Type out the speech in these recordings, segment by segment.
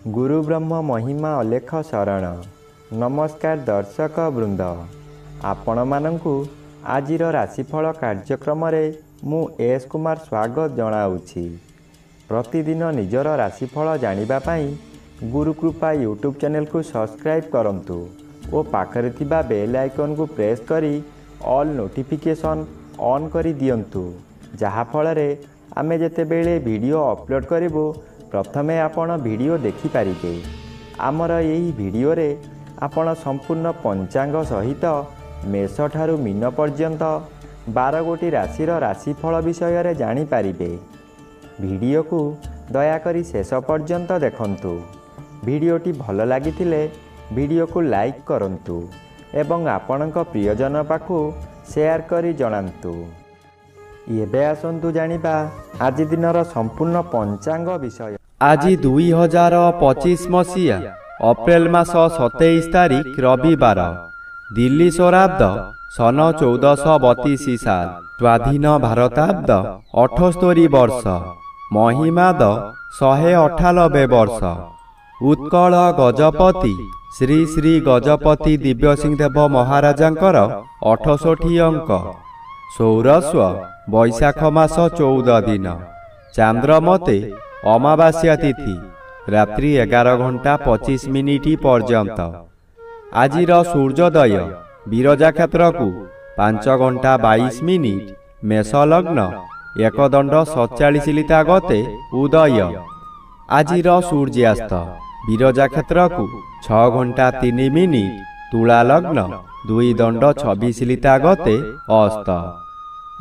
गुरु ब्रह्म महिमा अलेख शरण। नमस्कार दर्शक वृंद, आपण मानंकु आजिर राशिफल कार्यक्रम रे मु एस कुमार स्वागत जनाउछि। प्रतिदिन निजर राशिफल जानिबा पई गुरुकृपा यूट्यूब चैनल को सब्सक्राइब करंतु और पाखरे थिबा बेल आइकन को प्रेस करी ऑल नोटिफिकेशन ऑन करी दियंतु, जहा फल रे आमे जेते बेले वीडियो अपलोड करिवो प्रथमे आपण वीडियो देखि पारिबे। आमर यही वीडियो रे आपण संपूर्ण पंचांग सहित मेष ठारू मीन पर्यंत 12 गोटी राशिर राशिफल विषय रे जानि पारिबे। वीडियो को दयाकरी शेष पर्यंत देखंतु। वीडियोटी भल लागिथिले वीडियो को लाइक करंतु एवं आपणक प्रियजन पाखु शेयर करी जणांतु। एबे आसंतु जानिबा आज दिनर संपूर्ण पंचांग विषय। आज 2025 मसीहा अप्रैल मास 27 तारिख रविवार, दिल्ली सौराब्द सन 1432 साल, स्वाधीन भारताब्द 78 वर्ष, महिमाद 198 वर्ष। उत्कल गजपति श्री श्री गजपति दिव्यसिंहदेव महाराजांकर 68 अंक। सौरस्व वैशाख मास 14 दिन। चांद्रमते अमावास्या तिथि रात्रि 11 घंटा 25 मिनिट पर्यंत। आजिर सूर्योदय विरजा क्षेत्र को 5 घंटा 22 मिनिट मेष लग्न 1 दंड 47 लिता गते उदय। आजिर सूर्यास्त विरजा क्षेत्र को 6 घंटा 3 मिनिट तुला लग्न 2 दंड 26 लिता गते अस्त।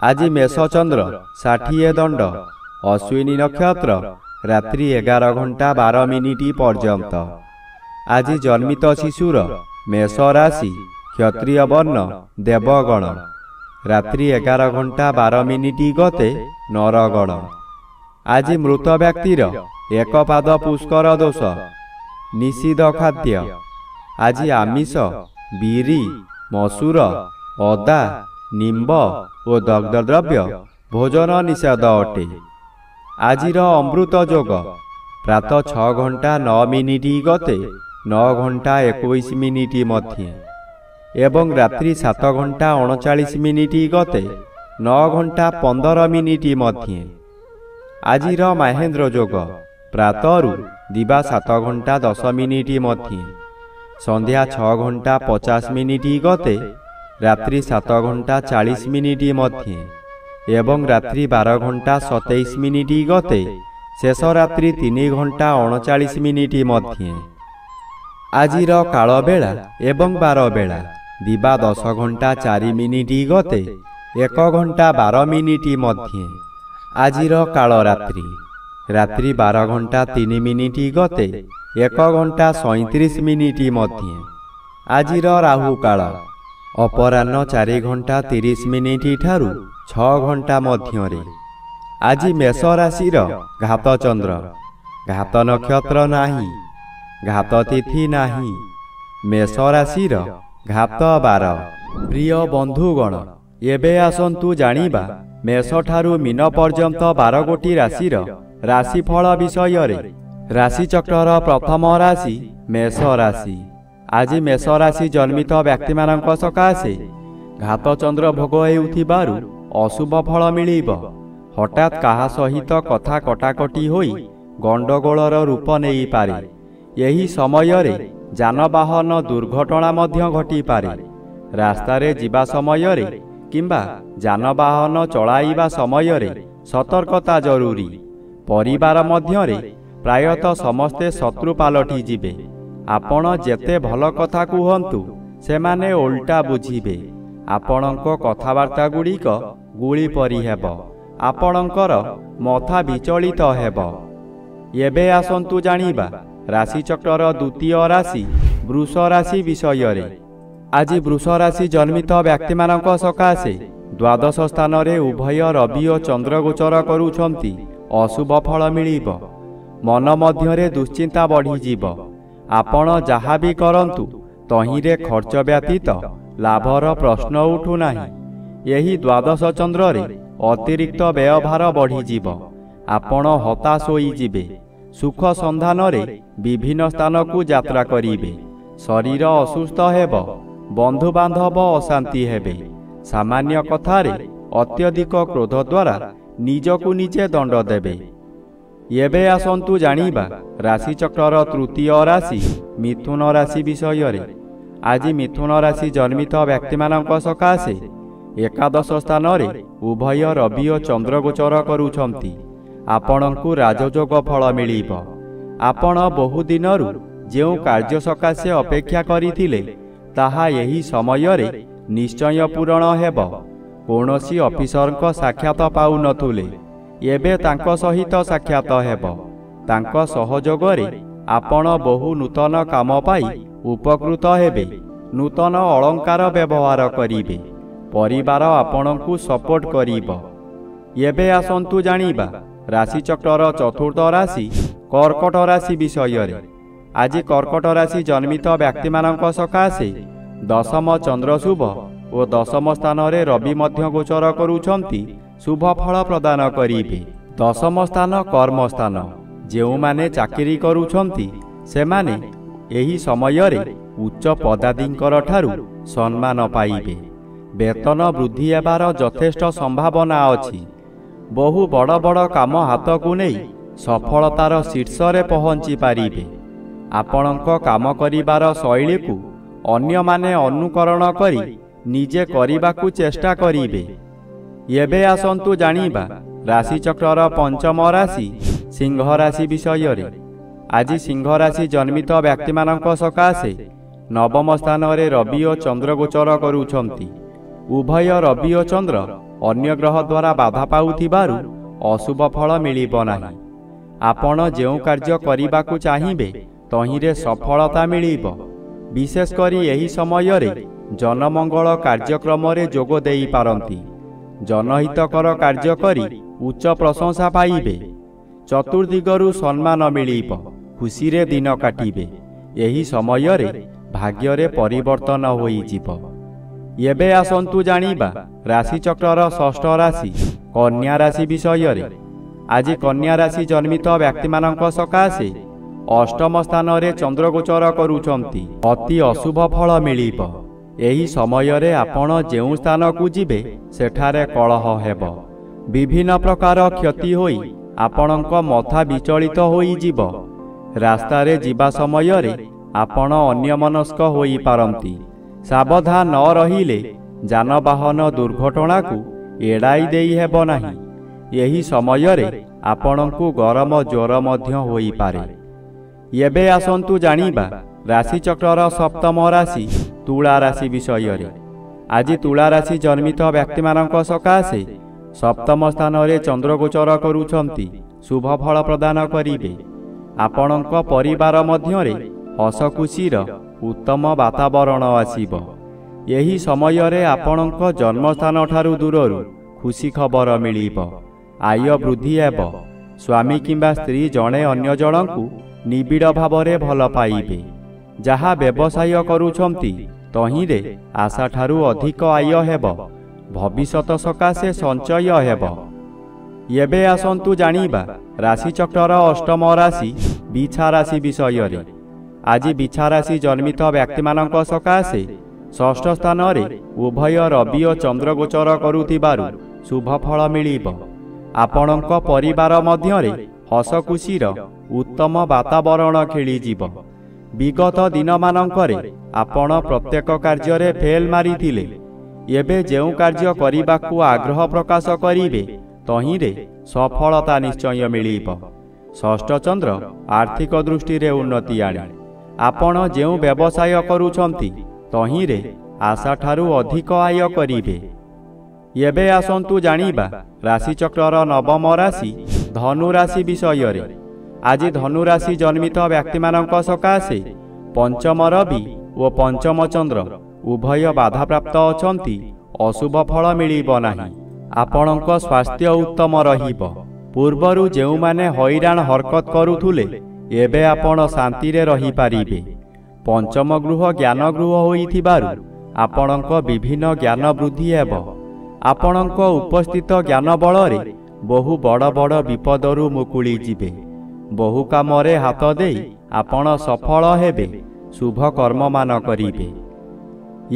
आज मेष चंद्र 60 दंड अश्विनी नक्षत्र रात्रि 11 घंटा 12 मिनिट पर्यंत। आज जन्मित शिशुर मेष राशि क्षत्रिय वर्ण देवगण रात्रि 11 घंटा 12 मिनिट गते नरगण। आज मृत व्यक्तिर 1 पाद पुष्कर दोष निषिद्ध खाद्य। आज आमिष बिरी मसूर अदा निम्ब और दग्ध द्रव्य भोजन निषेध अटे। आजिर अमृत योग प्रातः 6 घंटा 9 मिनिट गते 9 घंटा 21 मिनिट मध्य एवं रात्रि 7 घंटा 39 मिनिट गते 9 घंटा 15 मिनिट मध्य। आजिर महेंद्र योग प्रातः दिवा 7 घंटा 10 मिनिट मध्य, संध्या 6 घंटा 50 मिनिट गते रात्रि 7 घंटा 40 मिनिट मध्य एवं रात्रि 12 घंटा 27 मिनिट गते शेष रात्रि 3 घंटा 39 मिनिट मध्य। आजिर काल बेला एवं 12 बेला दिवा 10 घंटा 4 मिनिट गते 1 घंटा 12 मिनिट मध्य। आजिर काल रात्रि रात्रि 12 घंटा 3 मिनिट गते 1 घंटा 37 मिनिट मध्य। आजिर राहु काल अपराह्न 4 घंटा 30 मिनिट ठारू 6 घंटा मध्य। आज मेष राशिर घात चंद्र, घात नक्षत्र नाही, घात तिथि नाही। मेष राशिर घात 12। प्रिय बंधुगण, एबे आसंतु जानिबा मेष ठारू मीन पर्यंत 12 गोटी राशिर राशिफल विषय रे। राशि चक्रर प्रथम राशि मेष राशि। आज मेष राशि जन्मित व्यक्ति मानक सकाशे घात चंद्र भोग हेउथिबारु अशुभ फल मिलिब। हठात काहा सहित कथा कटाकटी होई गंडगोलर रूप नेई पारे। यही समय रे जानवाहन दुर्घटना मध्य घटी पारे। रास्ता रे जीवा समय रे किंबा जानवाहन चलाइबा समय रे सतर्कता जरूरी। परिवार मध्य रे प्रायतः समस्ते शत्रु पालटी जिबे। आपण जेते भल कथा कुहंतु सेमाने उल्टा बुझिबे। आपणको कथावार्ता गुड़िक गुली परि हेब। आपणकर मथा विचलित हेब। एबे आसंतु जानिबा राशिचक्रर द्वितीय राशि वृष राशि विषय रे। आज वृष राशि जन्मित व्यक्ति मानक सकाशे द्वादश स्थान रे उभय रवि और चंद्र गोचर करुछंती। अशुभ फल मिलिब। मन मध्य दुश्चिंता बढ़ी जीव। आपण जहा भी करंतु ତହିଁରେ ଖର୍ଚ୍ଚ ବ୍ୟତୀତ ଲାଭର ପ୍ରଶ୍ନ ଉଠୁନାହିଁ। ଏହି ଦ୍ୱାଦଶ ଚନ୍ଦ୍ରରେ ଅତିରିକ୍ତ ବ୍ୟୟଭାର ବଢ଼ିଯିବ। ଆପଣ ହତାଶ ହୋଇଯିବେ। ସୁଖ ସନ୍ଧାନରେ ବିଭିନ୍ନ ସ୍ଥାନକୁ ଯାତ୍ରା କରିବେ। ଶରୀର ଅସୁସ୍ଥ ହେବ। ବନ୍ଧୁବାନ୍ଧବ ଅଶାନ୍ତି ହେବେ। ସାମାନ୍ୟ କଥାରେ ଅତ୍ୟଧିକ କ୍ରୋଧ ଦ୍ୱାରା ନିଜକୁ ନିଜେ ଦଣ୍ଡ ଦେବେ। ଏବେ ଆସନ୍ତୁ ଜାଣିବା ରାଶିଚକ୍ରର ତୃତୀୟ ରାଶି ମିଥୁନ ରାଶି ବିଷୟରେ। ଆଜି ମିଥୁନ ରାଶି ଜନ୍ମିତ ବ୍ୟକ୍ତିମାନଙ୍କ ସକାଶେ ଏକାଦଶ ସ୍ଥାନରେ ଉଭୟ ରବି ଓ ଚନ୍ଦ୍ର ଗୋଚର କରୁଛନ୍ତି। ଆପଣଙ୍କୁ ରାଜଯୋଗ ଫଳ ମିଳିବ। ଆପଣ ବହୁ ଦିନରୁ ଯେଉଁ କାର୍ଯ୍ୟ ସକାଶେ ଅପେକ୍ଷା କରିଥିଲେ ତାହା ଏହି ସମୟରେ ନିଶ୍ଚୟ ପୂରଣ ହେବ। କୌଣସି ଅଫିସରଙ୍କ ସାକ୍ଷାତ ପାଉନଥିଲେ, ଏବେ ତାଙ୍କ ସହିତ ସାକ୍ଷାତ ହେବ। ତାଙ୍କ ସହଯୋଗରେ ଆପଣ ବହୁ ନୂତନ କାମ ପାଇ ଉପକୃତ ହେବେ। ନୂତନ ଅଳଙ୍କାର ବ୍ୟବହାର କରିବେ। ପରିବାର ଆପଣଙ୍କୁ ସପୋର୍ଟ କରିବ। ଏବେ ଆସନ୍ତୁ ଜାଣିବା ରାଶିଚକ୍ରର ଚତୁର୍ଥ ରାଶି କର୍କଟ ରାଶି ବିଷୟରେ। ଆଜି କର୍କଟ ରାଶି ଜନ୍ମିତ ବ୍ୟକ୍ତିମାନଙ୍କ ସକାଶେ ଦଶମ ଚନ୍ଦ୍ର ଶୁଭ ଓ ଦଶମ ସ୍ଥାନରେ ରବି ମଧ୍ୟ ଗୋଚର କରୁଛନ୍ତି ଶୁଭ ଫଳ ପ୍ରଦାନ କରିବେ। ଦଶମ ସ୍ଥାନ କର୍ମସ୍ଥାନ। ଯେଉଁମାନେ ଚାକିରି କରୁଛନ୍ତି ସେମାନେ ଏହି ସମୟରେ ଉଚ୍ଚ ପଦାଧିଙ୍କର ଠାରୁ ସମ୍ମାନ ପାଇବେ। ବେତନ ବୃଦ୍ଧି ହେବାର ଯଥେଷ୍ଟ ସମ୍ଭାବନା ଅଛି। ବହୁ ବଡ଼ ବଡ଼ କାମ ହାତକୁ ନେଇ ସଫଳତାର ଶୀର୍ଷରେ ପହଞ୍ଚି ପାରିବେ। ଆପଣଙ୍କ କାମ କରିବାର ଶୈଳୀକୁ ଅନ୍ୟମାନେ ଅନୁକରଣ କରି ନିଜେ କରିବାକୁ ଚେଷ୍ଟା କରିବେ। ଏବେ ଆସନ୍ତୁ ଜାଣିବା ରାଶିଚକ୍ରର ପଞ୍ଚମ ରାଶି ସିଂହ ରାଶି ବିଷୟରେ। ଆଜି ସିଂହ ରାଶି ଜନ୍ମିତ ବ୍ୟକ୍ତିମାନଙ୍କ ସକାଶେ ନବମ ସ୍ଥାନରେ ରବି ଓ ଚନ୍ଦ୍ର ଗୋଚର କରୁଛନ୍ତି। ଉଭୟ ରବି ଓ ଚନ୍ଦ୍ର ଅନ୍ୟ ଗ୍ରହ ଦ୍ୱାରା ବାଧା ପାଉଥିବାରୁ ଅଶୁଭ ଫଳ ମିଳିବ ନାହିଁ। ଆପଣ ଯେଉଁ କାର୍ଯ୍ୟ କରିବାକୁ ଚାହିଁବେ ତହିଁରେ ସଫଳତା ମିଳିବ। ବିଶେଷ କରି ଏହି ସମୟରେ ଜନମଙ୍ଗଳ କାର୍ଯ୍ୟକ୍ରମରେ ଯୋଗ ଦେଇପାରନ୍ତି। ଜନହିତକର କାର୍ଯ୍ୟ କରି ଉଚ୍ଚ ପ୍ରଶଂସା ପାଇବେ। ଚତୁର୍ଦିଗରୁ ସମ୍ମାନ ମିଳିବ। ଖୁସିରେ ଦିନ କାଟିବେ। ଏହି ସମୟରେ ଭାଗ୍ୟରେ ପରିବର୍ତ୍ତନ ହୋଇଯିବ। ଏବେ ଆସନ୍ତୁ ଜାଣିବା ରାଶିଚକ୍ରର ଷଷ୍ଠ ରାଶି କନ୍ୟା ରାଶି ବିଷୟରେ। ଆଜି କନ୍ୟା ରାଶି ଜନ୍ମିତ ବ୍ୟକ୍ତିମାନଙ୍କ ସକାଶେ ଅଷ୍ଟମ ସ୍ଥାନରେ ଚନ୍ଦ୍ର ଗୋଚର କରୁଛନ୍ତି। ଅତି ଅଶୁଭ ଫଳ ମିଳିବ। ଏହି ସମୟରେ ଆପଣ ଯେଉଁ ସ୍ଥାନକୁ ଯିବେ ସେଠାରେ କଳହ ହେବ। ବିଭିନ୍ନ ପ୍ରକାର କ୍ଷତି ହୋଇ ଆପଣଙ୍କ ମଥା ବିଚଳିତ ହୋଇଯିବ। ରାସ୍ତାରେ ଯିବା ସମୟରେ ଆପଣ ଅନ୍ୟମନସ୍କ ହୋଇପାରନ୍ତି। ସାବଧାନ ନ ରହିଲେ ଯାନବାହନ ଦୁର୍ଘଟଣାକୁ ଏଡ଼ାଇ ଦେଇ ହେବ ନାହିଁ। ଏହି ସମୟରେ ଆପଣଙ୍କୁ ଗରମ ଜ୍ୱର ମଧ୍ୟ ହୋଇପାରେ। ଏବେ ଆସନ୍ତୁ ଜାଣିବା ରାଶିଚକ୍ରର ସପ୍ତମ ରାଶି ତୁଳା ରାଶି ବିଷୟରେ। ଆଜି ତୁଳା ରାଶି ଜନ୍ମିତ ବ୍ୟକ୍ତିମାନଙ୍କ ସକାଶେ ସପ୍ତମ ସ୍ଥାନରେ ଚନ୍ଦ୍ର ଗୋଚର କରୁଛନ୍ତି। ଶୁଭ ଫଳ ପ୍ରଦାନ କରିବେ। ଆପଣଙ୍କ ପରିବାର ମଧ୍ୟରେ ହସ ଖୁସିର ଉତ୍ତମ ବାତାବରଣ ଆସିବ। ଏହି ସମୟରେ ଆପଣଙ୍କ ଜନ୍ମସ୍ଥାନ ଠାରୁ ଦୂରରୁ ଖୁସି ଖବର ମିଳିବ। ଆୟ ବୃଦ୍ଧି ହେବ। ସ୍ୱାମୀ କିମ୍ବା ସ୍ତ୍ରୀ ଜଣେ ଅନ୍ୟ ଜଣଙ୍କୁ ନିବିଡ଼ ଭାବରେ ଭଲ ପାଇବେ। ଯାହା ବ୍ୟବସାୟ କରୁଛନ୍ତି ତହିଁରେ ଆଶାଠାରୁ ଅଧିକ ଆୟ ହେବ। ଭବିଷ୍ୟତ ସକାଶେ ସଞ୍ଚୟ ହେବ। ଏବେ ଆସନ୍ତୁ ଜାଣିବା ରାଶିଚକ୍ରର ଅଷ୍ଟମ ରାଶି ବିଛା ରାଶି ବିଷୟରେ। ଆଜି ବିଛା ରାଶି ଜନ୍ମିତ ବ୍ୟକ୍ତିମାନଙ୍କ ସକାଶେ ଷଷ୍ଠ ସ୍ଥାନରେ ଉଭୟ ରବି ଓ ଚନ୍ଦ୍ର ଗୋଚର କରୁଥିବାରୁ ଶୁଭ ଫଳ ମିଳିବ। ଆପଣଙ୍କ ପରିବାର ମଧ୍ୟରେ ହସ ଖୁସିର ଉତ୍ତମ ବାତାବରଣ ଖେଳିଯିବ। ବିଗତ ଦିନମାନଙ୍କରେ ଆପଣ ପ୍ରତ୍ୟେକ କାର୍ଯ୍ୟରେ ଫେଲ୍ ମାରିଥିଲେ। ଏବେ ଯେଉଁ କାର୍ଯ୍ୟ କରିବାକୁ ଆଗ୍ରହ ପ୍ରକାଶ କରିବେ ତହିଁରେ ସଫଳତା ନିଶ୍ଚୟ ମିଳିବ। ଷଷ୍ଠ ଚନ୍ଦ୍ର ଆର୍ଥିକ ଦୃଷ୍ଟିରେ ଉନ୍ନତି ଆଣେ। ଆପଣ ଯେଉଁ ବ୍ୟବସାୟ କରୁଛନ୍ତି ତହିଁରେ ଆଶାଠାରୁ ଅଧିକ ଆୟ କରିବେ। ଏବେ ଆସନ୍ତୁ ଜାଣିବା ରାଶିଚକ୍ରର ନବମ ରାଶି ଧନୁ ରାଶି ବିଷୟରେ। ଆଜି ଧନୁ ରାଶି ଜନ୍ମିତ ବ୍ୟକ୍ତିମାନଙ୍କ ସକାଶେ ପଞ୍ଚମ ରବି ଓ ପଞ୍ଚମ ଚନ୍ଦ୍ର ଉଭୟ ବାଧାପ୍ରାପ୍ତ ଅଛନ୍ତି। ଅଶୁଭ ଫଳ ମିଳିବ ନାହିଁ। ଆପଣଙ୍କ ସ୍ୱାସ୍ଥ୍ୟ ଉତ୍ତମ ରହିବ। ପୂର୍ବରୁ ଯେଉଁମାନେ ହଇରାଣ ହରକତ କରୁଥିଲେ ଏବେ ଆପଣ ଶାନ୍ତିରେ ରହିପାରିବେ। ପଞ୍ଚମ ଗୃହ ଜ୍ଞାନ ଗୃହ ହୋଇଥିବାରୁ ଆପଣଙ୍କ ବିଭିନ୍ନ ଜ୍ଞାନ ବୃଦ୍ଧି ହେବ। ଆପଣଙ୍କ ଉପସ୍ଥିତ ଜ୍ଞାନ ବଳରେ ବହୁ ବଡ଼ ବଡ଼ ବିପଦରୁ ମୁକୁଳି ଯିବେ। ବହୁ କାମରେ ହାତ ଦେଇ ଆପଣ ସଫଳ ହେବେ, ଶୁଭ କର୍ମମାନ କରିବେ।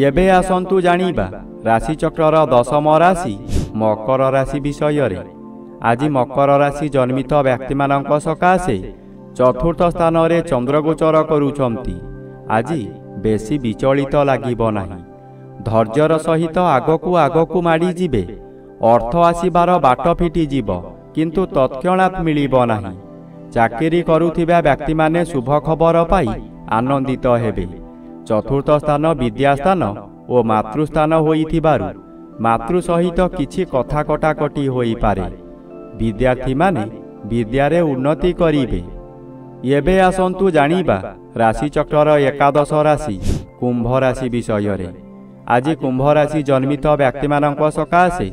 ଏବେ ଆସନ୍ତୁ ଜାଣିବା ରାଶିଚକ୍ରର ଦଶମ ରାଶି ମକର ରାଶି ବିଷୟରେ। ଆଜି ମକର ରାଶି ଜନ୍ମିତ ବ୍ୟକ୍ତିମାନଙ୍କ ସକାଶେ ଚତୁର୍ଥ ସ୍ଥାନରେ ଚନ୍ଦ୍ରଗୋଚର କରୁଛନ୍ତି। ଆଜି ବେଶୀ ବିଚଳିତ ଲାଗିବ ନାହିଁ। ଧୈର୍ଯ୍ୟର ସହିତ ଆଗକୁ ଆଗକୁ ମାଡ଼ିଯିବେ। ଅର୍ଥ ଆସିବାର ବାଟ ଫିଟିଯିବ, କିନ୍ତୁ ତତ୍କ୍ଷଣାତ୍ ମିଳିବ ନାହିଁ। ଚାକିରି କରୁଥିବା ବ୍ୟକ୍ତିମାନେ ଶୁଭ ଖବର ପାଇ ଆନନ୍ଦିତ ହେବେ। ଚତୁର୍ଥ ସ୍ଥାନ ବିଦ୍ୟାସ୍ଥାନ ଓ ମାତୃସ୍ଥାନ ହୋଇଥିବାରୁ ମାତୃ ସହିତ କିଛି କଥା କଟାକଟି ହୋଇପାରେ। ବିଦ୍ୟାର୍ଥୀମାନେ ବିଦ୍ୟାରେ ଉନ୍ନତି କରିବେ। ଏବେ ଆସନ୍ତୁ ଜାଣିବା ରାଶିଚକ୍ରର ଏକାଦଶ ରାଶି କୁମ୍ଭ ରାଶି ବିଷୟରେ। ଆଜି କୁମ୍ଭ ରାଶି ଜନ୍ମିତ ବ୍ୟକ୍ତିମାନଙ୍କ ସକାଶେ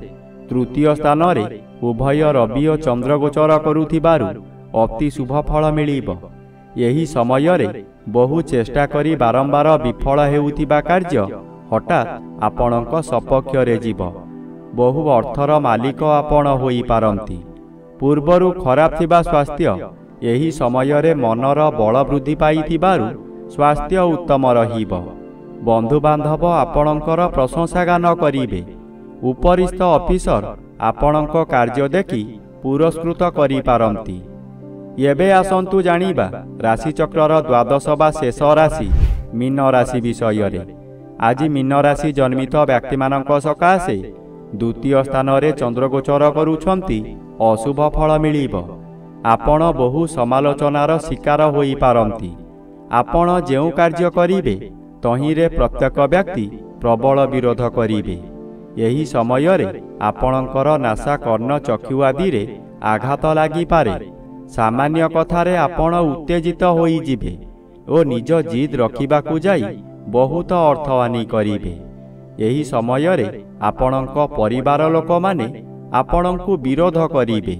ତୃତୀୟ ସ୍ଥାନରେ ଉଭୟ ରବି ଓ ଚନ୍ଦ୍ର ଗୋଚର କରୁଥିବାରୁ ଅତି ଶୁଭ ଫଳ ମିଳିବ। ଏହି ସମୟରେ ବହୁ ଚେଷ୍ଟା କରି ବାରମ୍ବାର ବିଫଳ ହେଉଥିବା କାର୍ଯ୍ୟ ହଠାତ୍ ଆପଣଙ୍କ ସପକ୍ଷରେ ଯିବ। ବହୁ ଅର୍ଥର ମାଲିକ ଆପଣ ହୋଇପାରନ୍ତି। ପୂର୍ବରୁ ଖରାପ ଥିବା ସ୍ୱାସ୍ଥ୍ୟ ଏହି ସମୟରେ ମନର ବଳ ବୃଦ୍ଧି ପାଇଥିବାରୁ ସ୍ୱାସ୍ଥ୍ୟ ଉତ୍ତମ ରହିବ। ବନ୍ଧୁବାନ୍ଧବ ଆପଣଙ୍କର ପ୍ରଶଂସାଗାନ କରିବେ। ଉପରିସ୍ଥ ଅଫିସର ଆପଣଙ୍କ କାର୍ଯ୍ୟ ଦେଖି ପୁରସ୍କୃତ କରିପାରନ୍ତି। ଏବେ ଆସନ୍ତୁ ଜାଣିବା ରାଶିଚକ୍ରର ଦ୍ୱାଦଶ ବା ଶେଷ ରାଶି ମୀନ ରାଶି ବିଷୟରେ। ଆଜି ମୀନ ରାଶି ଜନ୍ମିତ ବ୍ୟକ୍ତିମାନଙ୍କ ସକାଶେ ଦ୍ୱିତୀୟ ସ୍ଥାନରେ ଚନ୍ଦ୍ରଗୋଚର କରୁଛନ୍ତି। ଅଶୁଭ ଫଳ ମିଳିବ। ଆପଣ ବହୁ ସମାଲୋଚନାର ଶିକାର ହୋଇପାରନ୍ତି। ଆପଣ ଯେଉଁ କାର୍ଯ୍ୟ କରିବେ ତହିଁରେ ପ୍ରତ୍ୟେକ ବ୍ୟକ୍ତି ପ୍ରବଳ ବିରୋଧ କରିବେ। ଏହି ସମୟରେ ଆପଣଙ୍କର ନାସା କର୍ଣ୍ଣ ଚକ୍ଷୁ ଆଦିରେ ଆଘାତ ଲାଗିପାରେ। ସାମାନ୍ୟ କଥାରେ ଆପଣ ଉତ୍ତେଜିତ ହୋଇଯିବେ ଓ ନିଜ ଜିଦ୍ ରଖିବାକୁ ଯାଇ ବହୁତ ଅର୍ଥହାନି କରିବେ। ଏହି ସମୟରେ ଆପଣଙ୍କ ପରିବାର ଲୋକମାନେ ଆପଣଙ୍କୁ ବିରୋଧ କରିବେ।